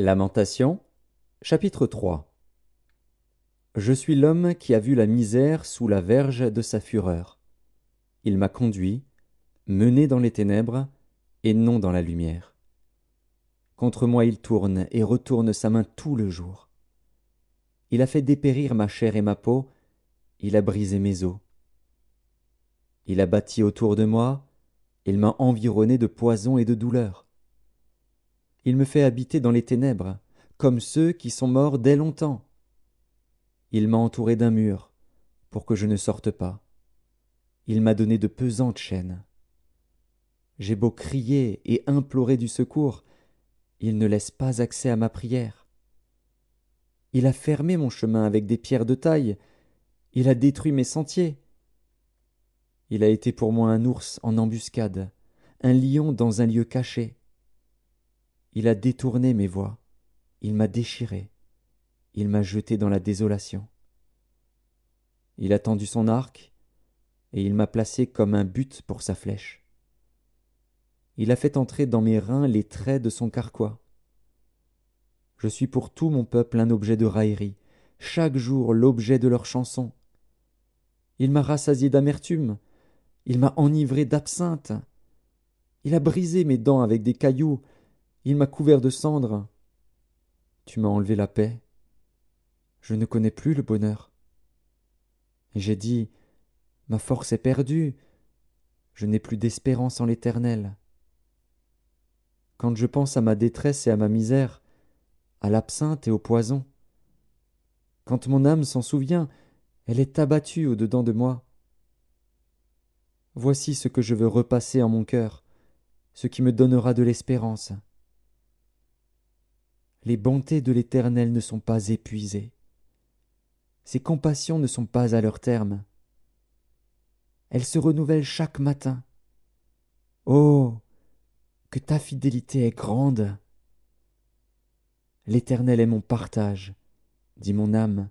Lamentation, chapitre 3. Je suis l'homme qui a vu la misère sous la verge de sa fureur. Il m'a conduit, mené dans les ténèbres, et non dans la lumière. Contre moi il tourne et retourne sa main tout le jour. Il a fait dépérir ma chair et ma peau, il a brisé mes os. Il a bâti autour de moi, il m'a environné de poison et de douleur. Il me fait habiter dans les ténèbres, comme ceux qui sont morts dès longtemps. Il m'a entouré d'un mur, pour que je ne sorte pas. Il m'a donné de pesantes chaînes. J'ai beau crier et implorer du secours, il ne laisse pas accès à ma prière. Il a fermé mon chemin avec des pierres de taille, il a détruit mes sentiers. Il a été pour moi un ours en embuscade, un lion dans un lieu caché. Il a détourné mes voies, il m'a déchiré, il m'a jeté dans la désolation. Il a tendu son arc, et il m'a placé comme un but pour sa flèche. Il a fait entrer dans mes reins les traits de son carquois. Je suis pour tout mon peuple un objet de raillerie, chaque jour l'objet de leurs chansons. Il m'a rassasié d'amertume, il m'a enivré d'absinthe. Il a brisé mes dents avec des cailloux, il m'a couvert de cendres. Tu m'as enlevé la paix. Je ne connais plus le bonheur. Et j'ai dit, ma force est perdue, je n'ai plus d'espérance en l'Éternel. Quand je pense à ma détresse et à ma misère, à l'absinthe et au poison, quand mon âme s'en souvient, elle est abattue au-dedans de moi. Voici ce que je veux repasser en mon cœur, ce qui me donnera de l'espérance. Les bontés de l'Éternel ne sont pas épuisées. Ses compassions ne sont pas à leur terme. Elles se renouvellent chaque matin. Oh, que ta fidélité est grande! L'Éternel est mon partage, dit mon âme.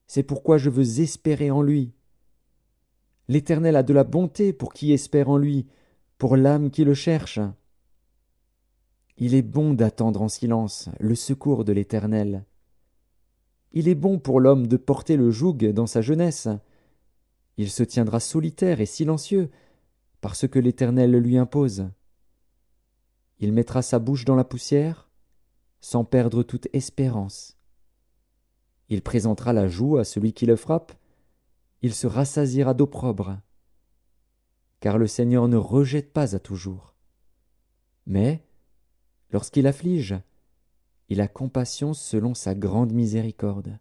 C'est pourquoi je veux espérer en lui. L'Éternel a de la bonté pour qui espère en lui, pour l'âme qui le cherche. Il est bon d'attendre en silence le secours de l'Éternel. Il est bon pour l'homme de porter le joug dans sa jeunesse. Il se tiendra solitaire et silencieux, parce que l'Éternel le lui impose. Il mettra sa bouche dans la poussière, sans perdre toute espérance. Il présentera la joue à celui qui le frappe, il se rassasiera d'opprobre. Car le Seigneur ne rejette pas à toujours. Mais, lorsqu'il afflige, il a compassion selon sa grande miséricorde.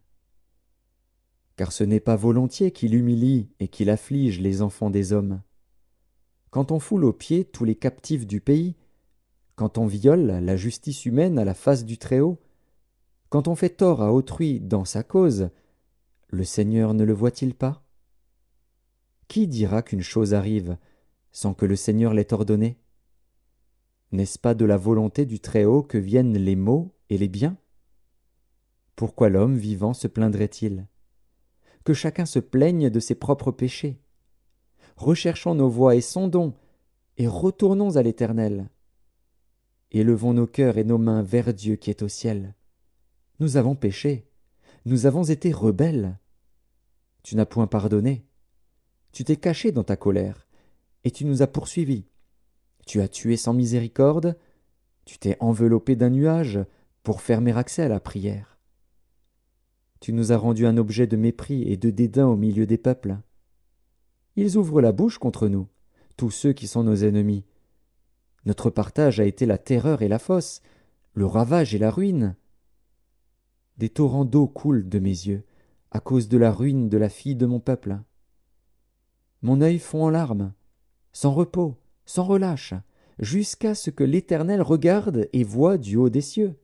Car ce n'est pas volontiers qu'il humilie et qu'il afflige les enfants des hommes. Quand on foule aux pieds tous les captifs du pays, quand on viole la justice humaine à la face du Très-Haut, quand on fait tort à autrui dans sa cause, le Seigneur ne le voit-il pas? Qui dira qu'une chose arrive sans que le Seigneur l'ait ordonné? N'est-ce pas de la volonté du Très-Haut que viennent les maux et les biens? Pourquoi l'homme vivant se plaindrait-il? Que chacun se plaigne de ses propres péchés. Recherchons nos voies et sondons, et retournons à l'Éternel. Élevons nos cœurs et nos mains vers Dieu qui est au ciel. Nous avons péché, nous avons été rebelles. Tu n'as point pardonné. Tu t'es caché dans ta colère, et tu nous as poursuivis. Tu as tué sans miséricorde, tu t'es enveloppé d'un nuage pour fermer accès à la prière. Tu nous as rendus un objet de mépris et de dédain au milieu des peuples. Ils ouvrent la bouche contre nous, tous ceux qui sont nos ennemis. Notre partage a été la terreur et la fosse, le ravage et la ruine. Des torrents d'eau coulent de mes yeux, à cause de la ruine de la fille de mon peuple. Mon œil fond en larmes, sans repos, sans relâche, jusqu'à ce que l'Éternel regarde et voie du haut des cieux.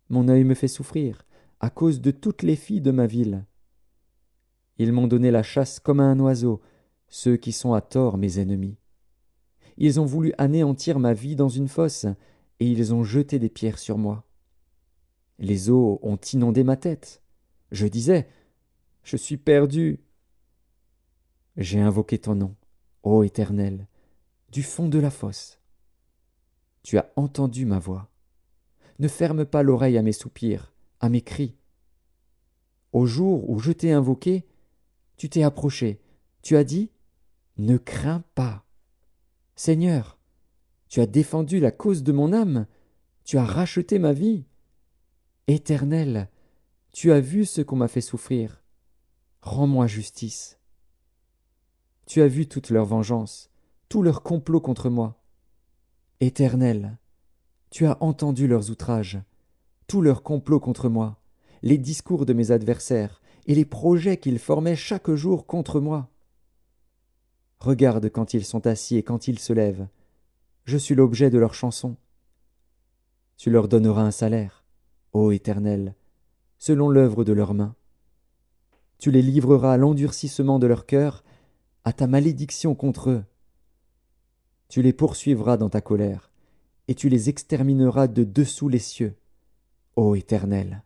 Mon œil me fait souffrir, à cause de toutes les filles de ma ville. Ils m'ont donné la chasse comme à un oiseau, ceux qui sont à tort mes ennemis. Ils ont voulu anéantir ma vie dans une fosse, et ils ont jeté des pierres sur moi. Les eaux ont inondé ma tête. Je disais, je suis perdu. J'ai invoqué ton nom, ô Éternel, du fond de la fosse. Tu as entendu ma voix. ne ferme pas l'oreille à mes soupirs, à mes cris. Au jour où je t'ai invoqué, tu t'es approché, tu as dit, ne crains pas. Seigneur, tu as défendu la cause de mon âme, tu as racheté ma vie. Éternel, tu as vu ce qu'on m'a fait souffrir. Rends-moi justice. Tu as vu toute leur vengeance, tout leur complot contre moi. Éternel, tu as entendu leurs outrages, tout leur complot contre moi, les discours de mes adversaires et les projets qu'ils formaient chaque jour contre moi. Regarde quand ils sont assis et quand ils se lèvent. Je suis l'objet de leurs chansons. Tu leur donneras un salaire, ô Éternel, selon l'œuvre de leurs mains. Tu les livreras à l'endurcissement de leur cœur, à ta malédiction contre eux. Tu les poursuivras dans ta colère, et tu les extermineras de dessous les cieux, ô Éternel.